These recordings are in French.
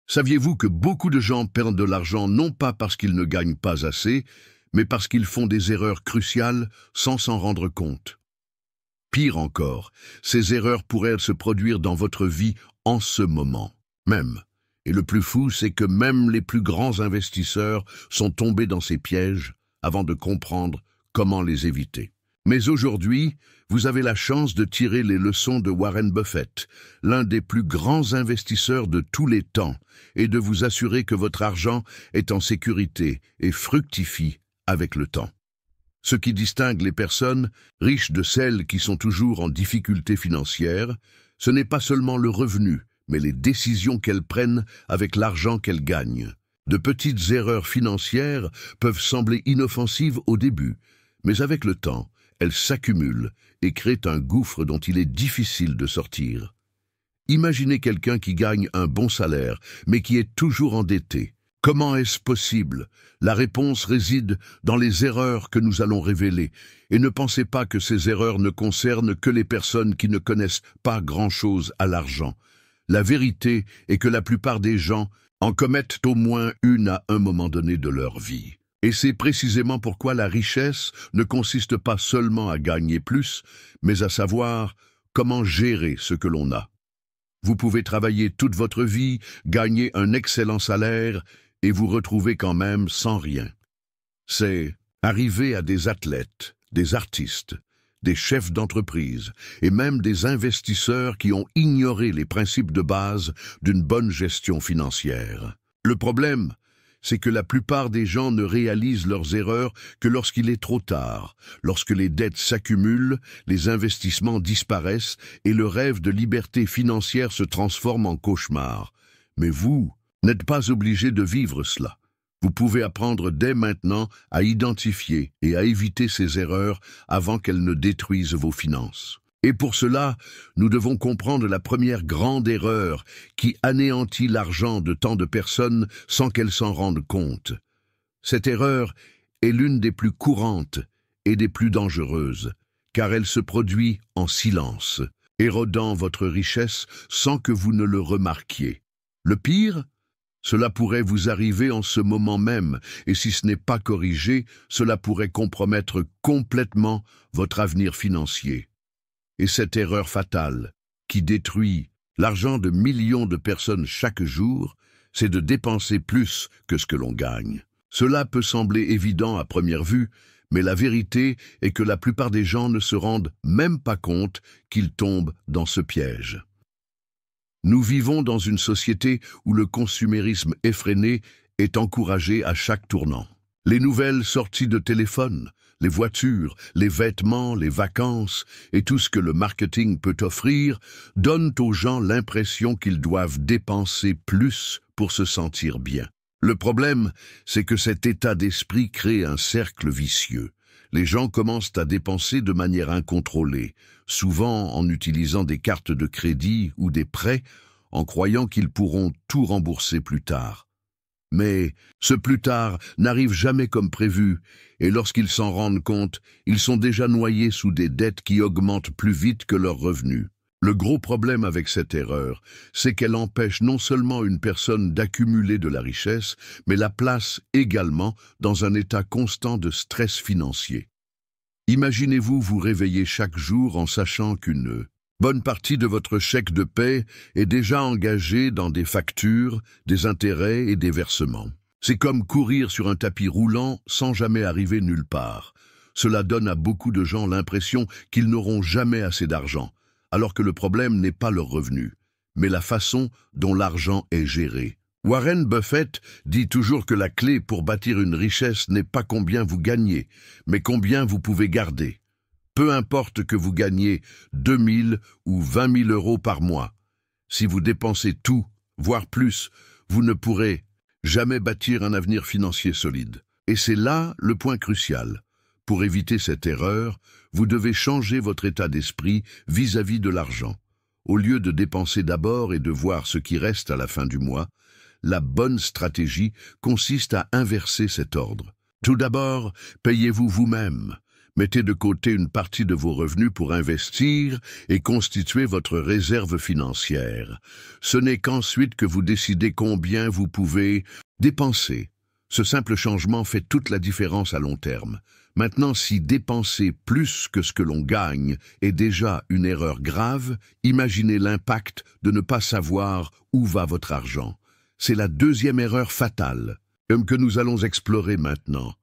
Saviez-vous que beaucoup de gens perdent de l'argent non pas parce qu'ils ne gagnent pas assez, mais parce qu'ils font des erreurs cruciales sans s'en rendre compte? Pire encore, ces erreurs pourraient se produire dans votre vie en ce moment même. Et le plus fou, c'est que même les plus grands investisseurs sont tombés dans ces pièges avant de comprendre comment les éviter. Mais aujourd'hui, vous avez la chance de tirer les leçons de Warren Buffett, l'un des plus grands investisseurs de tous les temps, et de vous assurer que votre argent est en sécurité et fructifie avec le temps. Ce qui distingue les personnes riches de celles qui sont toujours en difficulté financière, ce n'est pas seulement le revenu, mais les décisions qu'elles prennent avec l'argent qu'elles gagnent. De petites erreurs financières peuvent sembler inoffensives au début, mais avec le temps, elles s'accumulent et créent un gouffre dont il est difficile de sortir. Imaginez quelqu'un qui gagne un bon salaire, mais qui est toujours endetté. Comment est-ce possible? La réponse réside dans les erreurs que nous allons révéler. Et ne pensez pas que ces erreurs ne concernent que les personnes qui ne connaissent pas grand-chose à l'argent. La vérité est que la plupart des gens en commettent au moins une à un moment donné de leur vie. Et c'est précisément pourquoi la richesse ne consiste pas seulement à gagner plus, mais à savoir comment gérer ce que l'on a. Vous pouvez travailler toute votre vie, gagner un excellent salaire et vous retrouver quand même sans rien. C'est arrivé à des athlètes, des artistes, des chefs d'entreprise et même des investisseurs qui ont ignoré les principes de base d'une bonne gestion financière. Le problème, c'est que la plupart des gens ne réalisent leurs erreurs que lorsqu'il est trop tard, lorsque les dettes s'accumulent, les investissements disparaissent et le rêve de liberté financière se transforme en cauchemar. Mais vous n'êtes pas obligé de vivre cela. Vous pouvez apprendre dès maintenant à identifier et à éviter ces erreurs avant qu'elles ne détruisent vos finances. Et pour cela, nous devons comprendre la première grande erreur qui anéantit l'argent de tant de personnes sans qu'elles s'en rendent compte. Cette erreur est l'une des plus courantes et des plus dangereuses, car elle se produit en silence, érodant votre richesse sans que vous ne le remarquiez. Le pire, cela pourrait vous arriver en ce moment même, et si ce n'est pas corrigé, cela pourrait compromettre complètement votre avenir financier. Et cette erreur fatale, qui détruit l'argent de millions de personnes chaque jour, c'est de dépenser plus que ce que l'on gagne. Cela peut sembler évident à première vue, mais la vérité est que la plupart des gens ne se rendent même pas compte qu'ils tombent dans ce piège. Nous vivons dans une société où le consumérisme effréné est encouragé à chaque tournant. Les nouvelles sorties de téléphone, les voitures, les vêtements, les vacances et tout ce que le marketing peut offrir donnent aux gens l'impression qu'ils doivent dépenser plus pour se sentir bien. Le problème, c'est que cet état d'esprit crée un cercle vicieux. Les gens commencent à dépenser de manière incontrôlée, souvent en utilisant des cartes de crédit ou des prêts, en croyant qu'ils pourront tout rembourser plus tard. Mais ce plus tard n'arrive jamais comme prévu, et lorsqu'ils s'en rendent compte, ils sont déjà noyés sous des dettes qui augmentent plus vite que leurs revenus. Le gros problème avec cette erreur, c'est qu'elle empêche non seulement une personne d'accumuler de la richesse, mais la place également dans un état constant de stress financier. Imaginez-vous vous réveiller chaque jour en sachant qu'une bonne partie de votre chèque de paie est déjà engagée dans des factures, des intérêts et des versements. C'est comme courir sur un tapis roulant sans jamais arriver nulle part. Cela donne à beaucoup de gens l'impression qu'ils n'auront jamais assez d'argent, alors que le problème n'est pas leur revenu, mais la façon dont l'argent est géré. Warren Buffett dit toujours que la clé pour bâtir une richesse n'est pas combien vous gagnez, mais combien vous pouvez garder. Peu importe que vous gagnez 2 000 ou 20 000 euros par mois. Si vous dépensez tout, voire plus, vous ne pourrez jamais bâtir un avenir financier solide. Et c'est là le point crucial. Pour éviter cette erreur, vous devez changer votre état d'esprit vis-à-vis de l'argent. Au lieu de dépenser d'abord et de voir ce qui reste à la fin du mois, la bonne stratégie consiste à inverser cet ordre. Tout d'abord, payez-vous vous-même. Mettez de côté une partie de vos revenus pour investir et constituer votre réserve financière. Ce n'est qu'ensuite que vous décidez combien vous pouvez dépenser. Ce simple changement fait toute la différence à long terme. Maintenant, si dépenser plus que ce que l'on gagne est déjà une erreur grave, imaginez l'impact de ne pas savoir où va votre argent. C'est la deuxième erreur fatale, que nous allons explorer maintenant.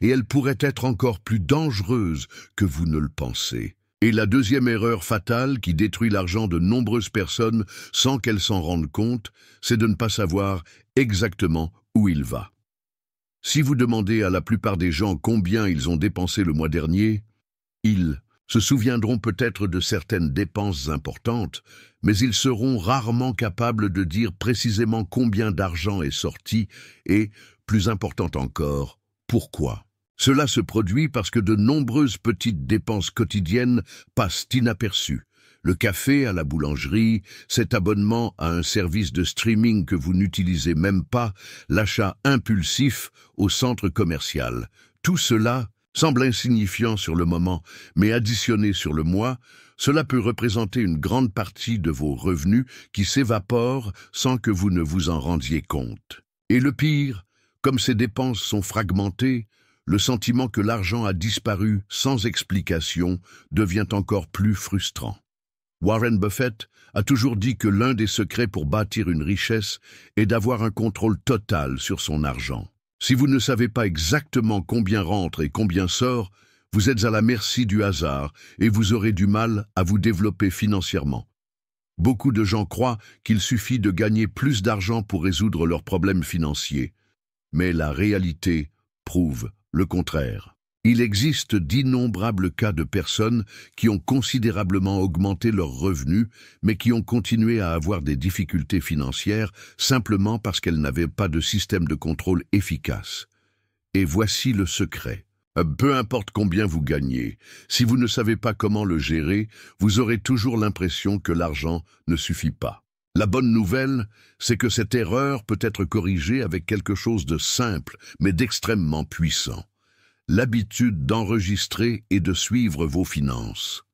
Et elle pourrait être encore plus dangereuse que vous ne le pensez. Et la deuxième erreur fatale qui détruit l'argent de nombreuses personnes sans qu'elles s'en rendent compte, c'est de ne pas savoir exactement où il va. Si vous demandez à la plupart des gens combien ils ont dépensé le mois dernier, ils se souviendront peut-être de certaines dépenses importantes, mais ils seront rarement capables de dire précisément combien d'argent est sorti et, plus important encore, pourquoi. Cela se produit parce que de nombreuses petites dépenses quotidiennes passent inaperçues. Le café à la boulangerie, cet abonnement à un service de streaming que vous n'utilisez même pas, l'achat impulsif au centre commercial. Tout cela semble insignifiant sur le moment, mais additionné sur le mois, cela peut représenter une grande partie de vos revenus qui s'évaporent sans que vous ne vous en rendiez compte. Et le pire, comme ces dépenses sont fragmentées, le sentiment que l'argent a disparu sans explication devient encore plus frustrant. Warren Buffett a toujours dit que l'un des secrets pour bâtir une richesse est d'avoir un contrôle total sur son argent. Si vous ne savez pas exactement combien rentre et combien sort, vous êtes à la merci du hasard et vous aurez du mal à vous développer financièrement. Beaucoup de gens croient qu'il suffit de gagner plus d'argent pour résoudre leurs problèmes financiers. Mais la réalité prouve le contraire. Il existe d'innombrables cas de personnes qui ont considérablement augmenté leurs revenus, mais qui ont continué à avoir des difficultés financières simplement parce qu'elles n'avaient pas de système de contrôle efficace. Et voici le secret. Peu importe combien vous gagnez, si vous ne savez pas comment le gérer, vous aurez toujours l'impression que l'argent ne suffit pas. La bonne nouvelle, c'est que cette erreur peut être corrigée avec quelque chose de simple, mais d'extrêmement puissant. L'habitude d'enregistrer et de suivre vos finances.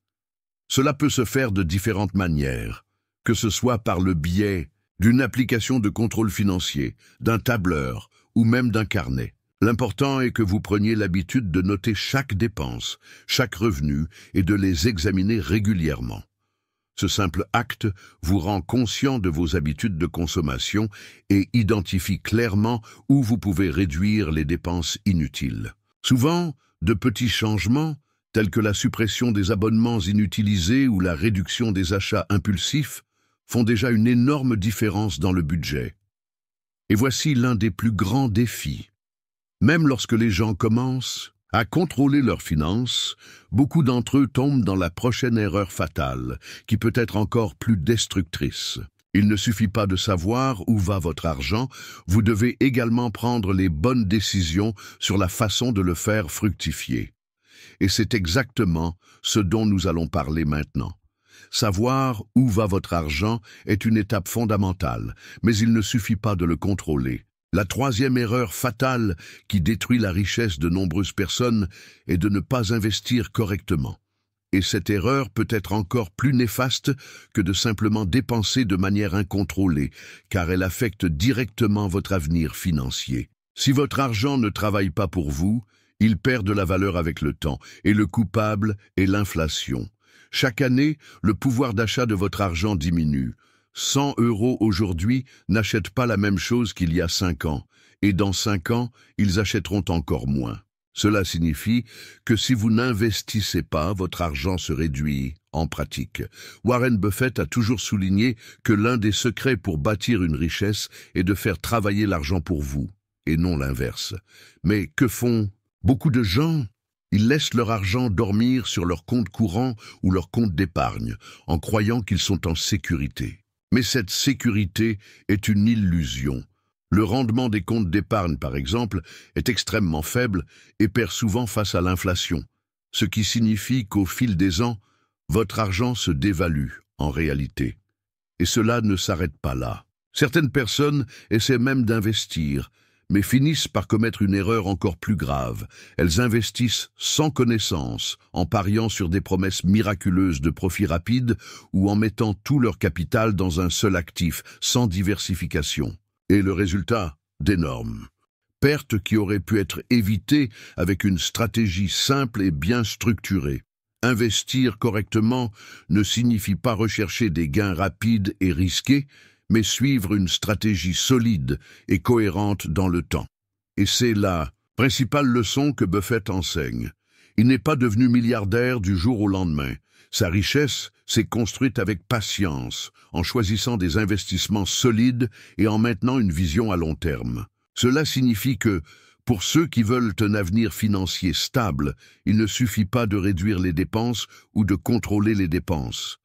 Cela peut se faire de différentes manières, que ce soit par le biais d'une application de contrôle financier, d'un tableur ou même d'un carnet. L'important est que vous preniez l'habitude de noter chaque dépense, chaque revenu et de les examiner régulièrement. Ce simple acte vous rend conscient de vos habitudes de consommation et identifie clairement où vous pouvez réduire les dépenses inutiles. Souvent, de petits changements, tels que la suppression des abonnements inutilisés ou la réduction des achats impulsifs, font déjà une énorme différence dans le budget. Et voici l'un des plus grands défis. Même lorsque les gens commencent à contrôler leurs finances, beaucoup d'entre eux tombent dans la prochaine erreur fatale, qui peut être encore plus destructrice. Il ne suffit pas de savoir où va votre argent, vous devez également prendre les bonnes décisions sur la façon de le faire fructifier. Et c'est exactement ce dont nous allons parler maintenant. Savoir où va votre argent est une étape fondamentale, mais il ne suffit pas de le contrôler. La troisième erreur fatale qui détruit la richesse de nombreuses personnes est de ne pas investir correctement. Et cette erreur peut être encore plus néfaste que de simplement dépenser de manière incontrôlée, car elle affecte directement votre avenir financier. Si votre argent ne travaille pas pour vous, il perd de la valeur avec le temps, et le coupable est l'inflation. Chaque année, le pouvoir d'achat de votre argent diminue. 100 € aujourd'hui n'achètent pas la même chose qu'il y a 5 ans, et dans 5 ans, ils achèteront encore moins. Cela signifie que si vous n'investissez pas, votre argent se réduit en pratique. Warren Buffett a toujours souligné que l'un des secrets pour bâtir une richesse est de faire travailler l'argent pour vous, et non l'inverse. Mais que font beaucoup de gens? Ils laissent leur argent dormir sur leur compte courant ou leur compte d'épargne, en croyant qu'ils sont en sécurité. Mais cette sécurité est une illusion. Le rendement des comptes d'épargne, par exemple, est extrêmement faible et perd souvent face à l'inflation, ce qui signifie qu'au fil des ans, votre argent se dévalue en réalité. Et cela ne s'arrête pas là. Certaines personnes essaient même d'investir, mais finissent par commettre une erreur encore plus grave. Elles investissent sans connaissance, en pariant sur des promesses miraculeuses de profit rapide ou en mettant tout leur capital dans un seul actif, sans diversification. Et le résultat, d'énormes pertes qui auraient pu être évitées avec une stratégie simple et bien structurée. Investir correctement ne signifie pas rechercher des gains rapides et risqués, mais suivre une stratégie solide et cohérente dans le temps. Et c'est la principale leçon que Buffett enseigne. Il n'est pas devenu milliardaire du jour au lendemain. Sa richesse s'est construite avec patience, en choisissant des investissements solides et en maintenant une vision à long terme. Cela signifie que, pour ceux qui veulent un avenir financier stable, il ne suffit pas de réduire les dépenses ou de contrôler les dépenses.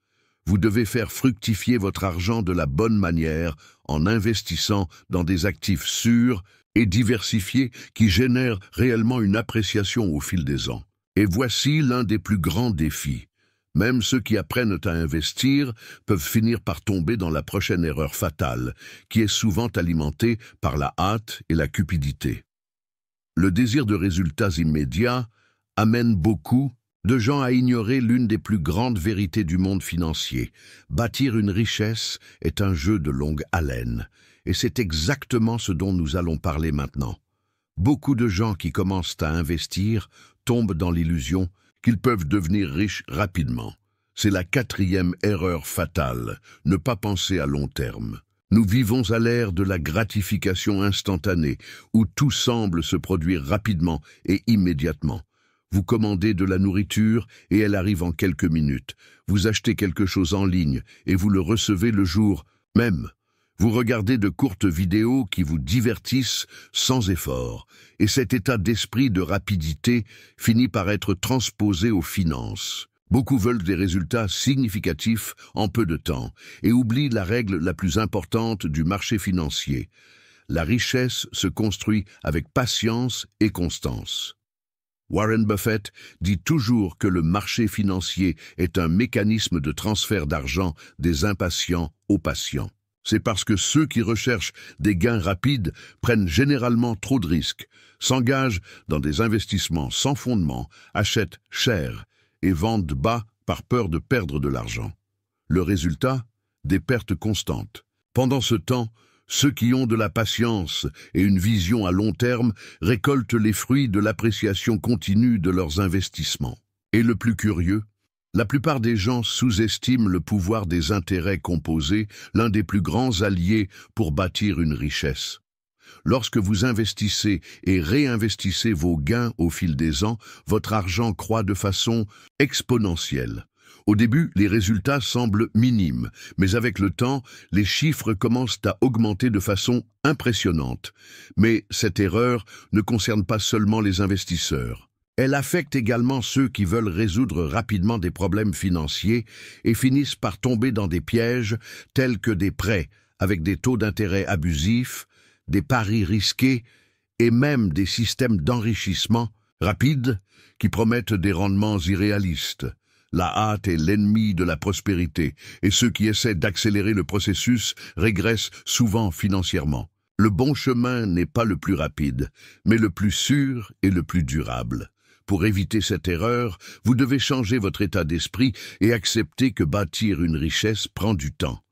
Vous devez faire fructifier votre argent de la bonne manière en investissant dans des actifs sûrs et diversifiés qui génèrent réellement une appréciation au fil des ans. Et voici l'un des plus grands défis. Même ceux qui apprennent à investir peuvent finir par tomber dans la prochaine erreur fatale, qui est souvent alimentée par la hâte et la cupidité. Le désir de résultats immédiats amène beaucoup de gens à ignorer l'une des plus grandes vérités du monde financier. Bâtir une richesse est un jeu de longue haleine, et c'est exactement ce dont nous allons parler maintenant. Beaucoup de gens qui commencent à investir tombent dans l'illusion qu'ils peuvent devenir riches rapidement. C'est la 4e erreur fatale, ne pas penser à long terme. Nous vivons à l'ère de la gratification instantanée, où tout semble se produire rapidement et immédiatement. Vous commandez de la nourriture et elle arrive en quelques minutes. Vous achetez quelque chose en ligne et vous le recevez le jour même. Vous regardez de courtes vidéos qui vous divertissent sans effort, et cet état d'esprit de rapidité finit par être transposé aux finances. Beaucoup veulent des résultats significatifs en peu de temps et oublient la règle la plus importante du marché financier. La richesse se construit avec patience et constance. Warren Buffett dit toujours que le marché financier est un mécanisme de transfert d'argent des impatients aux patients. C'est parce que ceux qui recherchent des gains rapides prennent généralement trop de risques, s'engagent dans des investissements sans fondement, achètent cher et vendent bas par peur de perdre de l'argent. Le résultat, des pertes constantes. Pendant ce temps, ceux qui ont de la patience et une vision à long terme récoltent les fruits de l'appréciation continue de leurs investissements. Et le plus curieux, la plupart des gens sous-estiment le pouvoir des intérêts composés, l'un des plus grands alliés pour bâtir une richesse. Lorsque vous investissez et réinvestissez vos gains au fil des ans, votre argent croît de façon exponentielle. Au début, les résultats semblent minimes, mais avec le temps, les chiffres commencent à augmenter de façon impressionnante. Mais cette erreur ne concerne pas seulement les investisseurs. Elle affecte également ceux qui veulent résoudre rapidement des problèmes financiers et finissent par tomber dans des pièges tels que des prêts avec des taux d'intérêt abusifs, des paris risqués et même des systèmes d'enrichissement rapides qui promettent des rendements irréalistes. La hâte est l'ennemi de la prospérité et ceux qui essaient d'accélérer le processus régressent souvent financièrement. Le bon chemin n'est pas le plus rapide, mais le plus sûr et le plus durable. Pour éviter cette erreur, vous devez changer votre état d'esprit et accepter que bâtir une richesse prend du temps.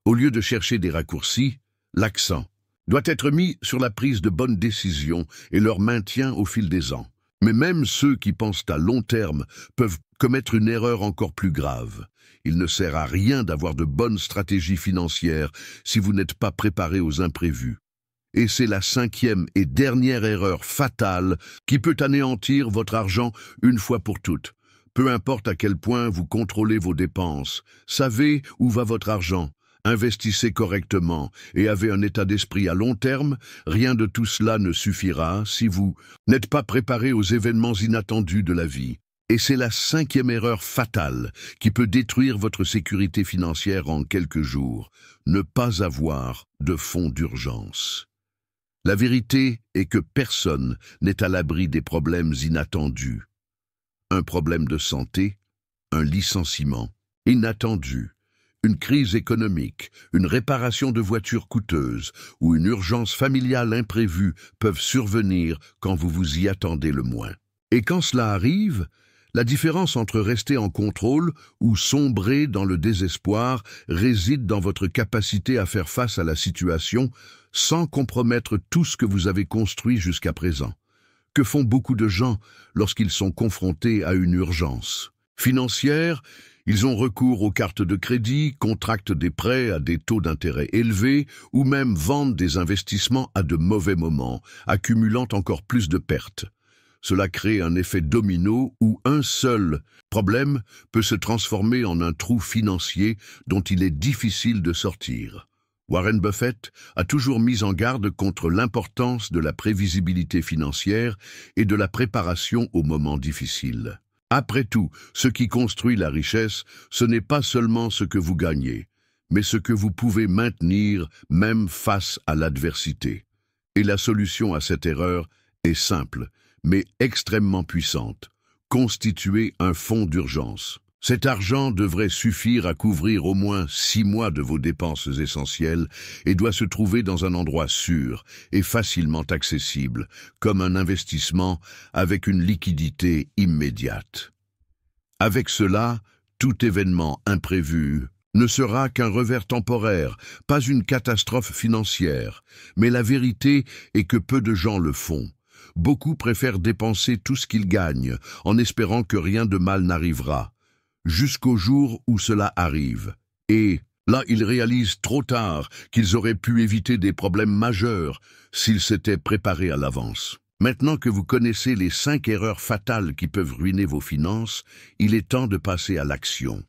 Au lieu de chercher des raccourcis, l'accent doit être mis sur la prise de bonnes décisions et leur maintien au fil des ans. Mais même ceux qui pensent à long terme peuvent commettre une erreur encore plus grave. Il ne sert à rien d'avoir de bonnes stratégies financières si vous n'êtes pas préparé aux imprévus. Et c'est la 5e et dernière erreur fatale qui peut anéantir votre argent une fois pour toutes. Peu importe à quel point vous contrôlez vos dépenses, savez où va votre argent, investissez correctement et avez un état d'esprit à long terme, rien de tout cela ne suffira si vous n'êtes pas préparé aux événements inattendus de la vie. Et c'est la 5e erreur fatale qui peut détruire votre sécurité financière en quelques jours, ne pas avoir de fonds d'urgence. La vérité est que personne n'est à l'abri des problèmes inattendus. Un problème de santé, un licenciement inattendu, Une crise économique, une réparation de voiture coûteuse ou une urgence familiale imprévue peuvent survenir quand vous vous y attendez le moins. Et quand cela arrive, la différence entre rester en contrôle ou sombrer dans le désespoir réside dans votre capacité à faire face à la situation sans compromettre tout ce que vous avez construit jusqu'à présent. Que font beaucoup de gens lorsqu'ils sont confrontés à une urgence financière? Ils ont recours aux cartes de crédit, contractent des prêts à des taux d'intérêt élevés ou même vendent des investissements à de mauvais moments, accumulant encore plus de pertes. Cela crée un effet domino où un seul problème peut se transformer en un trou financier dont il est difficile de sortir. Warren Buffett a toujours mis en garde contre l'importance de la prévisibilité financière et de la préparation aux moments difficiles. Après tout, ce qui construit la richesse, ce n'est pas seulement ce que vous gagnez, mais ce que vous pouvez maintenir même face à l'adversité. Et la solution à cette erreur est simple, mais extrêmement puissante. Constituer un fonds d'urgence. Cet argent devrait suffire à couvrir au moins 6 mois de vos dépenses essentielles et doit se trouver dans un endroit sûr et facilement accessible, comme un investissement avec une liquidité immédiate. Avec cela, tout événement imprévu ne sera qu'un revers temporaire, pas une catastrophe financière, mais la vérité est que peu de gens le font. Beaucoup préfèrent dépenser tout ce qu'ils gagnent, en espérant que rien de mal n'arrivera, jusqu'au jour où cela arrive. Et là, ils réalisent trop tard qu'ils auraient pu éviter des problèmes majeurs s'ils s'étaient préparés à l'avance. Maintenant que vous connaissez les 5 erreurs fatales qui peuvent ruiner vos finances, il est temps de passer à l'action.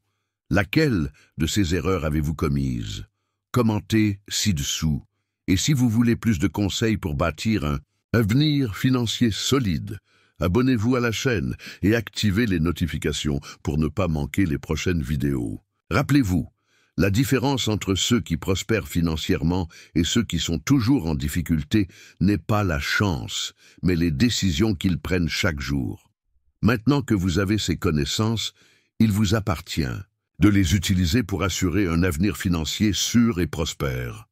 Laquelle de ces erreurs avez-vous commise? Commentez ci-dessous. Et si vous voulez plus de conseils pour bâtir un avenir financier solide, abonnez-vous à la chaîne et activez les notifications pour ne pas manquer les prochaines vidéos. Rappelez-vous, la différence entre ceux qui prospèrent financièrement et ceux qui sont toujours en difficulté n'est pas la chance, mais les décisions qu'ils prennent chaque jour. Maintenant que vous avez ces connaissances, il vous appartient de les utiliser pour assurer un avenir financier sûr et prospère.